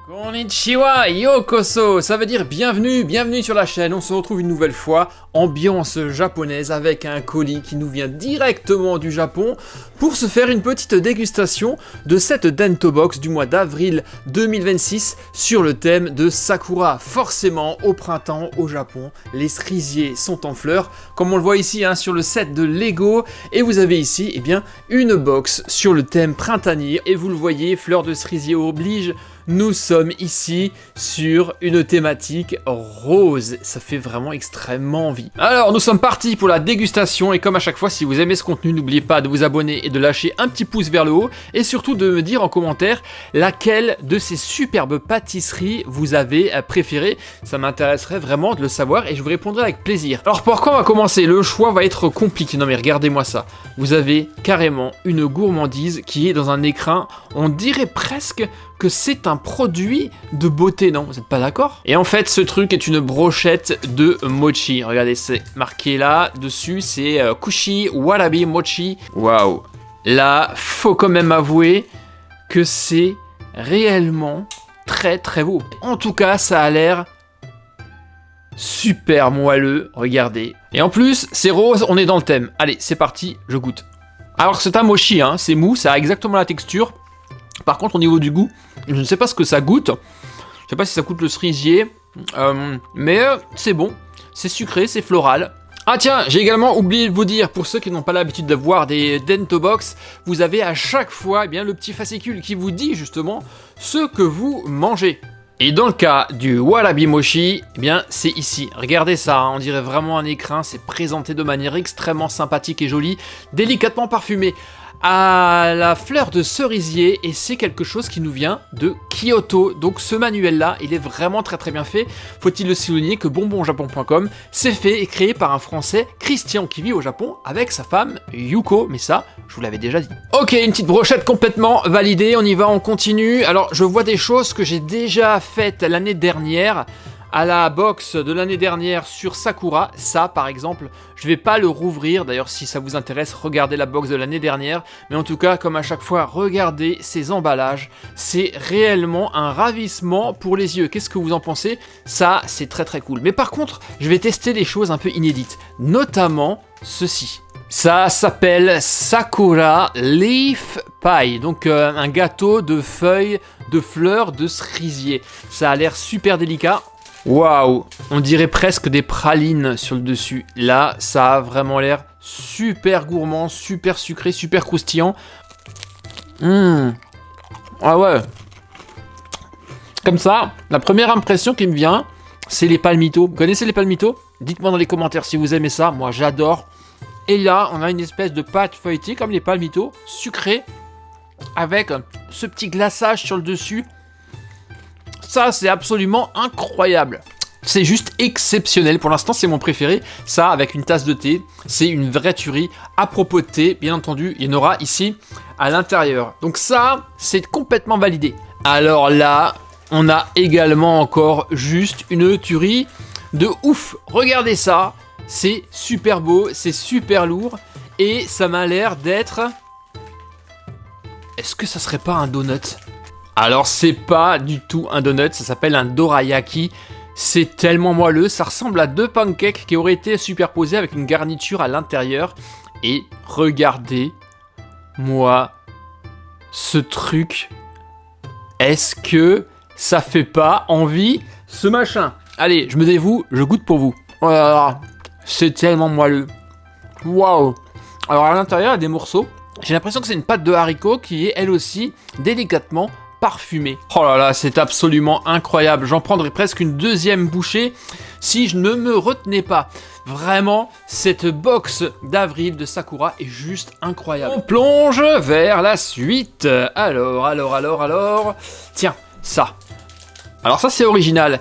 Konnichiwa, yokoso, ça veut dire bienvenue sur la chaîne. On se retrouve une nouvelle fois, ambiance japonaise avec un colis qui nous vient directement du Japon pour se faire une petite dégustation de cette Dento Box du mois d'avril 2026 sur le thème de Sakura. Forcément, au printemps au Japon, les cerisiers sont en fleurs, comme on le voit ici sur le set de Lego, et vous avez ici une box sur le thème printanier, et vous le voyez, fleurs de cerisier oblige. Nous sommes ici sur une thématique rose, ça fait vraiment extrêmement envie. Alors nous sommes partis pour la dégustation et comme à chaque fois, si vous aimez ce contenu, n'oubliez pas de vous abonner et de lâcher un petit pouce vers le haut et surtout de me dire en commentaire laquelle de ces superbes pâtisseries vous avez préférée. Ça m'intéresserait vraiment de le savoir et je vous répondrai avec plaisir. Alors pourquoi on va commencer? Le choix va être compliqué, non mais regardez-moi ça. Vous avez carrément une gourmandise qui est dans un écrin, on dirait presque que c'est un produit de beauté, non? Vous n'êtes pas d'accord? Et en fait, ce truc est une brochette de mochi. Regardez, c'est marqué là, dessus, c'est Kushi Warabi Mochi. Waouh! Là, faut quand même avouer que c'est réellement très très beau. En tout cas, ça a l'air super moelleux, regardez. Et en plus, c'est rose, on est dans le thème. Allez, c'est parti, je goûte. Alors, c'est un mochi, c'est mou, ça a exactement la texture. Par contre, au niveau du goût, je ne sais pas ce que ça goûte. Je sais pas si ça goûte le cerisier. Mais c'est bon. C'est sucré, c'est floral. Ah tiens, j'ai également oublié de vous dire, pour ceux qui n'ont pas l'habitude de voir des Dento Box, vous avez à chaque fois le petit fascicule qui vous dit justement ce que vous mangez. Et dans le cas du Warabi Mochi, c'est ici. Regardez ça, on dirait vraiment un écrin. C'est présenté de manière extrêmement sympathique et jolie, délicatement parfumé à la fleur de cerisier, et c'est quelque chose qui nous vient de Kyoto. Donc ce manuel là, il est vraiment très très bien fait. Faut-il le souligner que bonbonjapon.com c'est fait et créé par un Français, Christian, qui vit au Japon avec sa femme Yuko, mais ça, je vous l'avais déjà dit. Ok, une petite brochette complètement validée, on y va, on continue. Alors je vois des choses que j'ai déjà faites l'année dernière, à la box de l'année dernière sur Sakura. Ça par exemple, je vais pas le rouvrir, d'ailleurs si ça vous intéresse, regardez la box de l'année dernière, mais en tout cas comme à chaque fois, regardez ces emballages, c'est réellement un ravissement pour les yeux. Qu'est-ce que vous en pensez? Ça c'est très très cool. Mais par contre, je vais tester des choses un peu inédites, notamment ceci. Ça s'appelle Sakura Leaf Pie, donc un gâteau de feuilles, de fleurs, de cerisier. Ça a l'air super délicat. Waouh, on dirait presque des pralines sur le dessus. Là, ça a vraiment l'air super gourmand, super sucré, super croustillant. Ah ouais. Comme ça, la première impression qui me vient, c'est les palmitos. Vous connaissez les palmitos? Dites-moi dans les commentaires si vous aimez ça. Moi, j'adore. Et là, on a une espèce de pâte feuilletée comme les palmitos, sucrée, avec ce petit glaçage sur le dessus. Ça, c'est absolument incroyable. C'est juste exceptionnel. Pour l'instant, c'est mon préféré. Ça, avec une tasse de thé, c'est une vraie tuerie. À propos de thé, bien entendu, il y en aura ici à l'intérieur. Donc ça, c'est complètement validé. Alors là, on a également encore juste une tuerie de ouf. Regardez ça. C'est super beau, c'est super lourd. Et ça m'a l'air d'être... Est-ce que ça serait pas un donut ? Alors c'est pas du tout un donut, ça s'appelle un dorayaki. C'est tellement moelleux, ça ressemble à deux pancakes qui auraient été superposés avec une garniture à l'intérieur. Et regardez-moi ce truc. Est-ce que ça fait pas envie ce machin? Allez, je me dévoue, je goûte pour vous. Oh là là, c'est tellement moelleux. Waouh! Alors à l'intérieur, il y a des morceaux. J'ai l'impression que c'est une pâte de haricots qui est elle aussi délicatement parfumé. Oh là là, c'est absolument incroyable. J'en prendrais presque une deuxième bouchée si je ne me retenais pas. Vraiment, cette box d'avril de Sakura est juste incroyable. On plonge vers la suite. Alors. Tiens, ça. Alors ça, c'est original.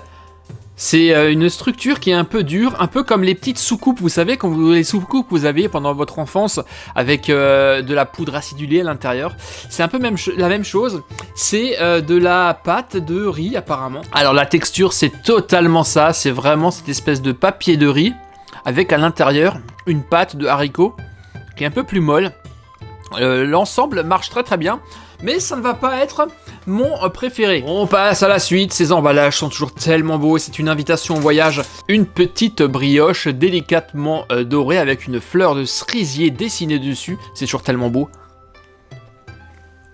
C'est une structure qui est un peu dure, un peu comme les petites soucoupes, vous savez, comme les soucoupes que vous aviez pendant votre enfance avec de la poudre acidulée à l'intérieur. C'est un peu la même chose, c'est de la pâte de riz apparemment. Alors la texture, c'est totalement ça, c'est vraiment cette espèce de papier de riz avec à l'intérieur une pâte de haricots qui est un peu plus molle. L'ensemble marche très très bien. mais ça ne va pas être mon préféré. On passe à la suite, ces emballages sont toujours tellement beaux, c'est une invitation au voyage. Une petite brioche délicatement dorée avec une fleur de cerisier dessinée dessus, c'est toujours tellement beau.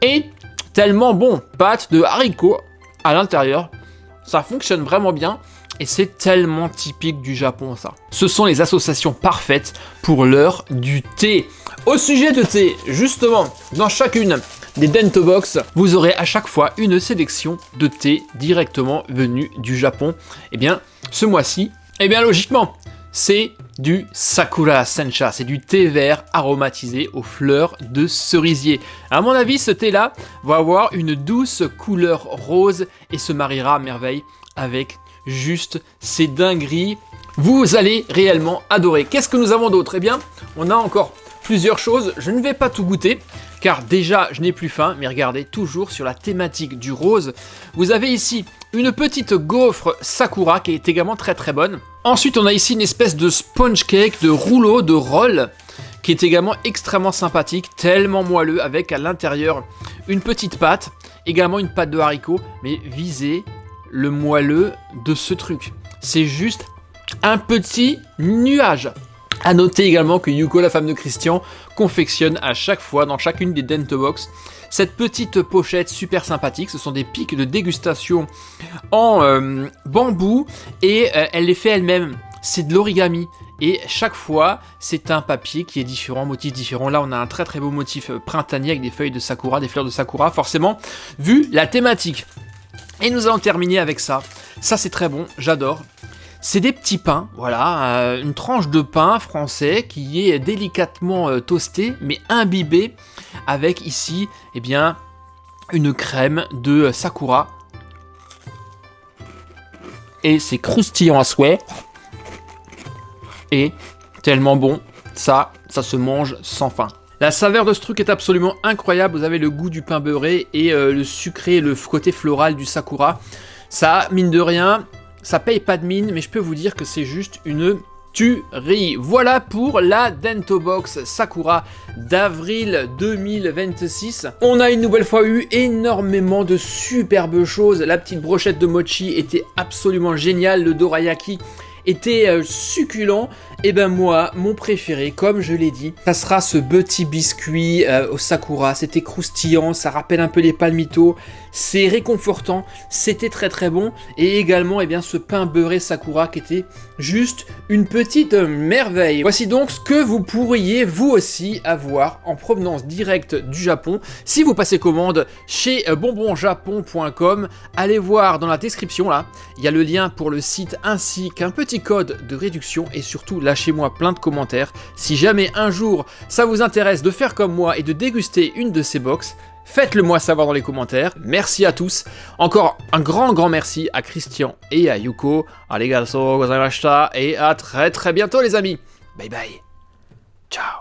Et tellement bon, pâte de haricots à l'intérieur, ça fonctionne vraiment bien. Et c'est tellement typique du Japon ça. Ce sont les associations parfaites pour l'heure du thé. Au sujet de thé, justement, dans chacune des Bento Box, vous aurez à chaque fois une sélection de thé directement venu du Japon. Et bien, ce mois-ci, logiquement, c'est du Sakura Sencha, c'est du thé vert aromatisé aux fleurs de cerisier. À mon avis, ce thé-là va avoir une douce couleur rose et se mariera à merveille avec juste ces dingueries. Vous allez réellement adorer. Qu'est-ce que nous avons d'autre? Eh bien, on a encore plusieurs choses. Je ne vais pas tout goûter, car déjà, je n'ai plus faim. Mais regardez, toujours sur la thématique du rose, vous avez ici une petite gaufre Sakura qui est également très très bonne. Ensuite, on a ici une espèce de sponge cake, de rouleau, de roll, qui est également extrêmement sympathique, tellement moelleux, avec à l'intérieur une petite pâte, également une pâte de haricots, mais visez le moelleux de ce truc. C'est juste un petit nuage. A noter également que Yuko, la femme de Christian, confectionne à chaque fois, dans chacune des Bento Box, cette petite pochette super sympathique. Ce sont des pics de dégustation en bambou et elle les fait elle-même. C'est de l'origami. Et chaque fois, c'est un papier qui est différent, motif différent. Là, on a un très très beau motif printanier avec des feuilles de sakura, des fleurs de sakura, forcément, vu la thématique. Et nous allons terminer avec ça. Ça, c'est très bon, j'adore. C'est des petits pains, voilà, une tranche de pain français qui est délicatement toasté, mais imbibé avec ici, eh bien, une crème de sakura. Et c'est croustillant à souhait. Et tellement bon, ça se mange sans fin. La saveur de ce truc est absolument incroyable, vous avez le goût du pain beurré et le sucré, le côté floral du sakura. Ça, mine de rien, ça paye pas de mine, mais je peux vous dire que c'est juste une tuerie. Voilà pour la Bento Box Sakura d'avril 2026. On a une nouvelle fois eu énormément de superbes choses. La petite brochette de mochi était absolument géniale, le dorayaki était succulent. Et ben moi, mon préféré, comme je l'ai dit, ça sera ce petit biscuit au sakura. C'était croustillant, ça rappelle un peu les palmitos, c'est réconfortant, c'était très très bon. Et également, eh bien, ce pain beurré sakura qui était juste une petite merveille. Voici donc ce que vous pourriez vous aussi avoir en provenance directe du Japon. Si vous passez commande chez bonbonjapon.com, allez voir dans la description là, il y a le lien pour le site ainsi qu'un petit code de réduction et surtout lâchez-moi plein de commentaires. Si jamais un jour ça vous intéresse de faire comme moi et de déguster une de ces box, faites-le moi savoir dans les commentaires. Merci à tous. Encore un grand merci à Christian et à Yuko. Arigatou gozaimashita et à très très bientôt les amis. Bye bye. Ciao.